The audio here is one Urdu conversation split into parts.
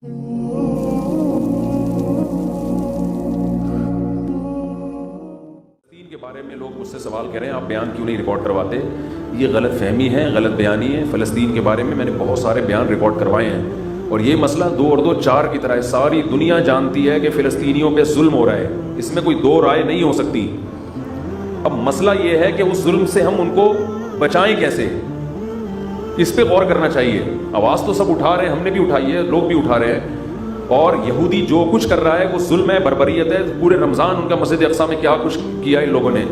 فلسطین کے بارے میں لوگ مجھ سے سوال کر رہے ہیں آپ بیان کیوں نہیں ریکارڈ کرواتے. یہ غلط فہمی ہے, غلط بیانی ہے. فلسطین کے بارے میں نے بہت سارے بیان ریکارڈ کروائے ہیں, اور یہ مسئلہ 2 اور 2 4 کی طرح ہے. ساری دنیا جانتی ہے کہ فلسطینیوں پہ ظلم ہو رہا ہے, اس میں کوئی 2 رائے نہیں ہو سکتی. اب مسئلہ یہ ہے کہ اس ظلم سے ہم ان کو بچائیں کیسے, اس پہ غور کرنا چاہیے. آواز تو سب اٹھا رہے ہیں, ہم نے بھی اٹھائی ہے, لوگ بھی اٹھا رہے ہیں. اور یہودی جو کچھ کر رہا ہے وہ ظلم ہے, بربریت ہے. پورے رمضان ان کا مسجد اقصی میں کیا کچھ کیا ان لوگوں نے.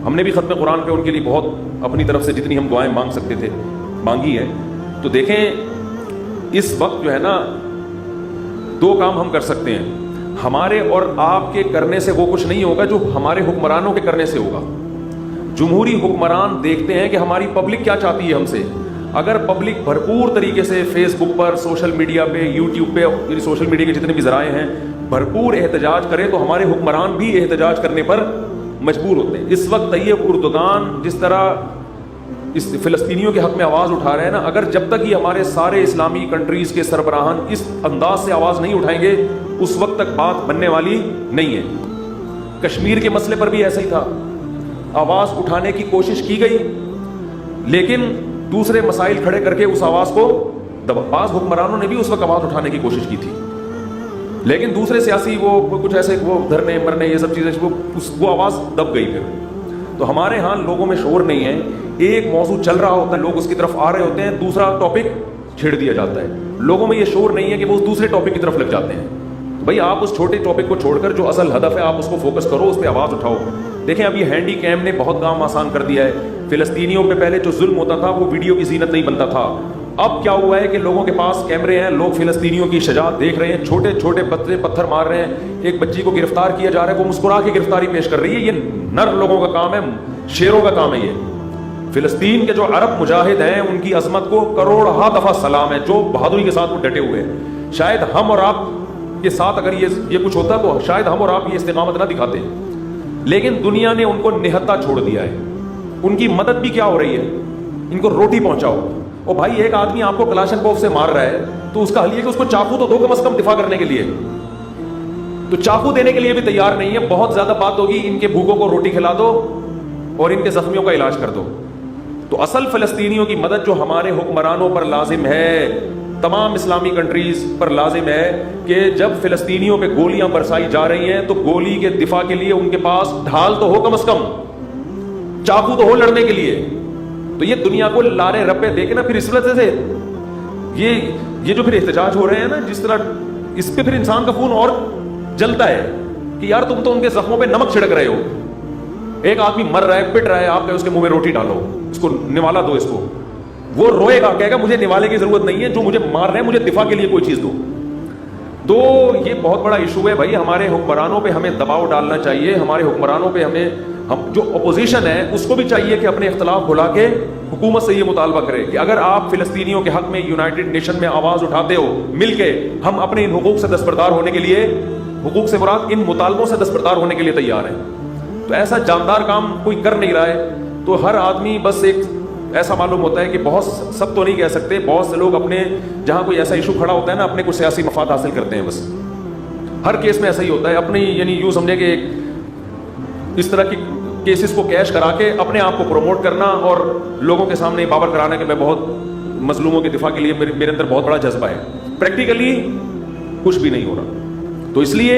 ہم نے بھی ختم قرآن پہ ان کے لیے بہت اپنی طرف سے جتنی ہم دعائیں مانگ سکتے تھے مانگی ہیں. تو دیکھیں اس وقت جو ہے نا 2 کام ہم کر سکتے ہیں. ہمارے اور آپ کے کرنے سے وہ کچھ نہیں ہوگا جو ہمارے حکمرانوں کے کرنے سے ہوگا. جمہوری حکمران دیکھتے ہیں کہ ہماری پبلک کیا چاہتی ہے ہم سے. اگر پبلک بھرپور طریقے سے فیس بک پر, سوشل میڈیا پہ, یوٹیوب پہ, سوشل میڈیا کے جتنے بھی ذرائع ہیں, بھرپور احتجاج کرے تو ہمارے حکمران بھی احتجاج کرنے پر مجبور ہوتے ہیں. اس وقت طیب اردگان جس طرح اس فلسطینیوں کے حق میں آواز اٹھا رہے ہیں نا, اگر جب تک یہ ہمارے سارے اسلامی کنٹریز کے سربراہان اس انداز سے آواز نہیں اٹھائیں گے اس وقت تک بات بننے والی نہیں ہے. کشمیر کے مسئلے پر بھی ایسا ہی تھا, آواز اٹھانے کی کوشش کی گئی لیکن دوسرے مسائل کھڑے کر کے اس آواز کو بعض حکمرانوں نے بھی اس وقت آواز اٹھانے کی کوشش کی تھی, لیکن دوسرے سیاسی وہ کچھ ایسے وہ دھرنے مرنے یہ سب چیزیں وہ آواز دب گئی. پھر تو ہمارے ہاں لوگوں میں شعور نہیں ہے. ایک موضوع چل رہا ہوتا ہے, لوگ اس کی طرف آ رہے ہوتے ہیں, دوسرا ٹاپک چھیڑ دیا جاتا ہے. لوگوں میں یہ شعور نہیں ہے کہ وہ اس دوسرے ٹاپک کی طرف لگ جاتے ہیں. بھائی آپ اس چھوٹے ٹاپک کو چھوڑ کر جو اصل ہدف ہے آپ اس کو فوکس کرو, اس پہ آواز اٹھاؤ. دیکھیں اب یہ ہینڈی کیم نے بہت کام آسان کر دیا ہے. فلسطینیوں پہ پہلے جو ظلم ہوتا تھا وہ ویڈیو کی زینت نہیں بنتا تھا. اب کیا ہوا ہے کہ لوگوں کے پاس کیمرے ہیں, لوگ فلسطینیوں کی شجاعت دیکھ رہے ہیں, چھوٹے چھوٹے بچے پتھر مار رہے ہیں, ایک بچی کو گرفتار کیا جا رہا ہے, وہ مسکرا کے گرفتاری پیش کر رہی ہے. یہ نر لوگوں کا کام ہے, شیروں کا کام ہے. یہ فلسطین کے جو عرب مجاہد ہیں ان کی عظمت کو کروڑہا دفعہ سلام ہے, جو بہادری کے ساتھ وہ ڈٹے ہوئے ہیں. شاید ہم اور آپ کے ساتھ اگر یہ کچھ ہوتا تو شاید ہم اور آپ یہ استقامت نہ دکھاتے, لیکن دنیا نے ان کو نہتا چھوڑ دیا ہے. ان کی مدد بھی کیا ہو رہی ہے, ان کو روٹی پہنچاؤ. اور بھائی ایک آدمی آپ کو کلاشن کوف سے مار رہا ہے تو اس کا حل یہ کہ اس کو چاقو تو دو کم از کم دفاع کرنے کے لیے, تو چاقو دینے کے لیے بھی تیار نہیں ہے. بہت زیادہ بات ہوگی ان کے بھوکوں کو روٹی کھلا دو اور ان کے زخمیوں کا علاج کر دو. تو اصل فلسطینیوں کی مدد جو ہمارے حکمرانوں پر لازم ہے, تمام اسلامی کنٹریز پر لازم ہے کہ جب فلسطینیوں پہ گولیاں برسائی جا رہی ہیں تو گولی کے دفاع کے لیے ان کے پاس ڈھال تو ہو, کم از کم چاقو تو ہو لڑنے کے لیے. تو یہ دنیا کو لارے رپے دے کے نا پھر اس وجہ سے یہ جو پھر احتجاج ہو رہے ہیں نا, جس طرح اس پہ پھر انسان کا خون اور جلتا ہے کہ یار تم تو ان کے زخموں پہ نمک چھڑک رہے ہو. ایک آدمی مر رہا ہے, پٹ رہا ہے, آپ اس کے منہ میں روٹی ڈالو, اس کو نوالا دو, اس کو وہ روئے گا, کہے گا مجھے نوالے کی ضرورت نہیں ہے, جو مجھے مار رہے ہیں مجھے دفاع کے لیے کوئی چیز دو. تو یہ بہت بڑا ایشو ہے بھائی. ہمارے حکمرانوں پہ ہمیں دباؤ ڈالنا چاہیے. ہمارے حکمرانوں پہ ہم جو اپوزیشن ہے اس کو بھی چاہیے کہ اپنے اختلاف بھلا کے حکومت سے یہ مطالبہ کرے کہ اگر آپ فلسطینیوں کے حق میں یونائٹڈ نیشن میں آواز اٹھاتے ہو مل کے, ہم اپنے ان حقوق سے دستبردار ہونے کے لیے, حقوق سے مراد ان مطالبوں سے دستبردار ہونے کے لیے تیار ہیں. تو ایسا جاندار کام کوئی کر نہیں رہا ہے. تو ہر آدمی بس ایک ایسا معلوم ہوتا ہے کہ بہت, سب تو نہیں کہہ سکتے, بہت سے لوگ اپنے جہاں کوئی ایسا ایشو کھڑا ہوتا ہے نا اپنے کو سیاسی مفاد حاصل کرتے ہیں. بس ہر کیس میں ایسا ہی ہوتا ہے. اپنی یعنی یوں سمجھے کہ اس طرح کی کیسز کو کیش کرا کے اپنے آپ کو پروموٹ کرنا اور لوگوں کے سامنے بابر کرانا کہ میں بہت مظلوموں کے دفاع کے لیے میرے اندر بہت بڑا جذبہ ہے. پریکٹیکلی کچھ بھی نہیں ہو رہا. تو اس لیے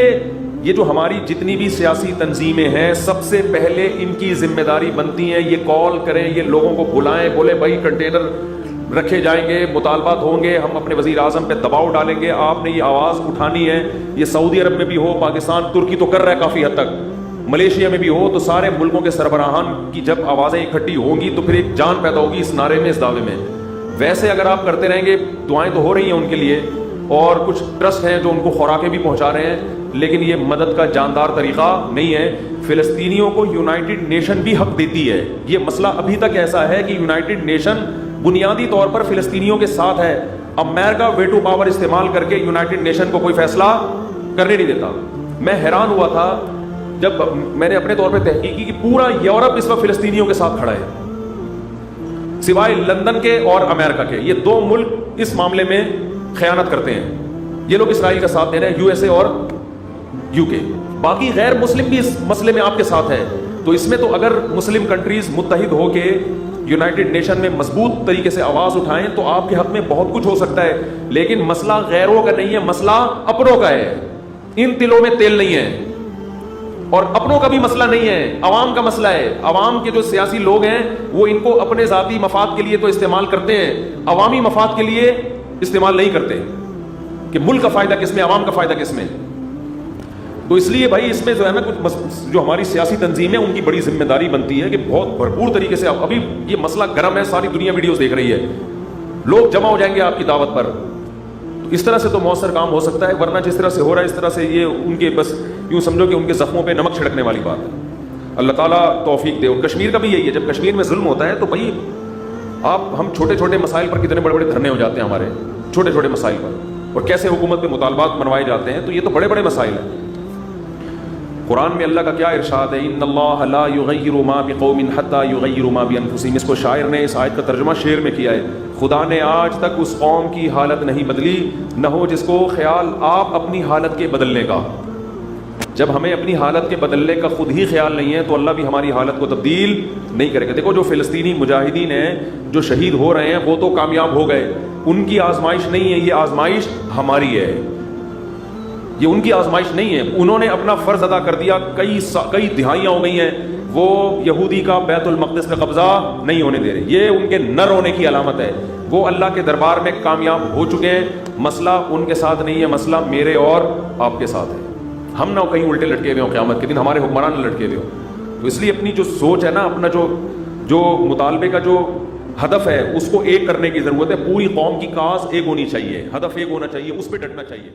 یہ جو ہماری جتنی بھی سیاسی تنظیمیں ہیں سب سے پہلے ان کی ذمہ داری بنتی ہے یہ کال کریں, یہ لوگوں کو بلائیں, بولے بھائی کنٹینر رکھے جائیں گے, مطالبات ہوں گے, ہم اپنے وزیر اعظم پہ دباؤ ڈالیں گے, آپ نے یہ آواز اٹھانی ہے. یہ سعودی عرب میں بھی ہو, پاکستان, ترکی تو کر رہا ہے کافی حد تک, ملیشیا میں بھی ہو. تو سارے ملکوں کے سربراہان کی جب آوازیں اکٹھی ہوں گی تو پھر ایک جان پیدا ہوگی اس نعرے میں, اس دعوے میں. ویسے اگر آپ کرتے رہیں گے, دعائیں تو ہو رہی ہیں ان کے لیے اور کچھ ٹرسٹ ہیں جو ان کو خوراکیں بھی پہنچا رہے ہیں, لیکن یہ مدد کا جاندار طریقہ نہیں ہے. فلسطینیوں کو یونائٹڈ نیشن بھی حق دیتی ہے. یہ مسئلہ ابھی تک ایسا ہے کہ یونائٹڈ نیشن بنیادی طور پر فلسطینیوں کے ساتھ ہے. امریکہ ویٹو پاور استعمال کر کے یونائٹڈ نیشن کو کوئی فیصلہ کرنے نہیں دیتا. میں حیران ہوا تھا جب میں نے اپنے طور پہ تحقیق کی کہ پورا یورپ اس وقت فلسطینیوں کے ساتھ کھڑا ہے سوائے لندن کے اور امریکہ کے. یہ 2 ملک اس معاملے میں خیانت کرتے ہیں. یہ لوگ اسرائیل کا ساتھ دے رہے ہیں, USA اور UK. باقی غیر مسلم بھی اس مسئلے میں آپ کے ساتھ ہے. تو اس میں تو اگر مسلم کنٹریز متحد ہو کے یونائٹڈ نیشن میں مضبوط طریقے سے آواز اٹھائیں تو آپ کے حق میں بہت کچھ ہو سکتا ہے. لیکن مسئلہ غیروں کا نہیں ہے, مسئلہ اپنوں کا ہے. ان تلوں میں تیل نہیں ہے, اور اپنوں کا بھی مسئلہ نہیں ہے, عوام کا مسئلہ ہے. عوام کے جو سیاسی لوگ ہیں وہ ان کو اپنے ذاتی مفاد کے لیے تو استعمال کرتے ہیں, عوامی مفاد کے لیے استعمال نہیں کرتے کہ ملک کا فائدہ کس میں, عوام کا فائدہ کس میں. تو اس لیے بھائی اس میں جو ہے نا کچھ جو ہماری سیاسی تنظیم ہے ان کی بڑی ذمہ داری بنتی ہے کہ بہت بھرپور طریقے سے, ابھی یہ مسئلہ گرم ہے, ساری دنیا ویڈیوز دیکھ رہی ہے, لوگ جمع ہو جائیں گے آپ کی دعوت پر. تو اس طرح سے تو مؤثر کام ہو سکتا ہے, ورنہ جس طرح سے ہو رہا ہے اس طرح سے یہ ان کے بس یوں سمجھو کہ ان کے زخموں پہ نمک چھڑکنے والی بات ہے. اللہ تعالیٰ توفیق دے. اور کشمیر کا بھی یہی ہے, جب کشمیر میں ظلم ہوتا ہے تو بھائی ہم چھوٹے چھوٹے مسائل پر کتنے بڑے بڑے دھرنے ہو جاتے ہیں ہمارے, چھوٹے چھوٹے مسائل پر, اور کیسے حکومت پہ مطالبات منوائے جاتے ہیں. تو یہ تو بڑے بڑے مسائل ہیں. قرآن میں اللہ کا کیا ارشاد ہے, ان اللہ لا یغیر ما بقوم حتی یغیروا ما بانفسہم. اس کو شاعر نے اس آیت کا ترجمہ شعر میں کیا ہے, خدا نے آج تک اس قوم کی حالت نہیں بدلی, نہ ہو جس کو خیال آپ اپنی حالت کے بدلنے کا. جب ہمیں اپنی حالت کے بدلنے کا خود ہی خیال نہیں ہے تو اللہ بھی ہماری حالت کو تبدیل نہیں کرے گا. دیکھو جو فلسطینی مجاہدین ہیں جو شہید ہو رہے ہیں وہ تو کامیاب ہو گئے, ان کی آزمائش نہیں ہے, یہ آزمائش ہماری ہے. یہ ان کی آزمائش نہیں ہے, انہوں نے اپنا فرض ادا کر دیا. کئی دہائیاں ہو گئی ہیں وہ یہودی کا بیت المقدس کا قبضہ نہیں ہونے دے رہے, یہ ان کے نہ رونے کی علامت ہے. وہ اللہ کے دربار میں کامیاب ہو چکے ہیں. مسئلہ ان کے ساتھ نہیں ہے, مسئلہ میرے اور آپ کے ساتھ ہے. ہم نہ کہیں الٹے لٹکے ہوئے ہوں قیامت کے دن, ہمارے حکمران لٹکے ہوئے ہوں. تو اس لیے اپنی جو سوچ ہے نا, اپنا جو مطالبے کا جو ہدف ہے اس کو ایک کرنے کی ضرورت ہے. پوری قوم کی کاز ایک ہونی چاہیے, ہدف ایک ہونا چاہیے, اس پہ ڈٹنا چاہیے.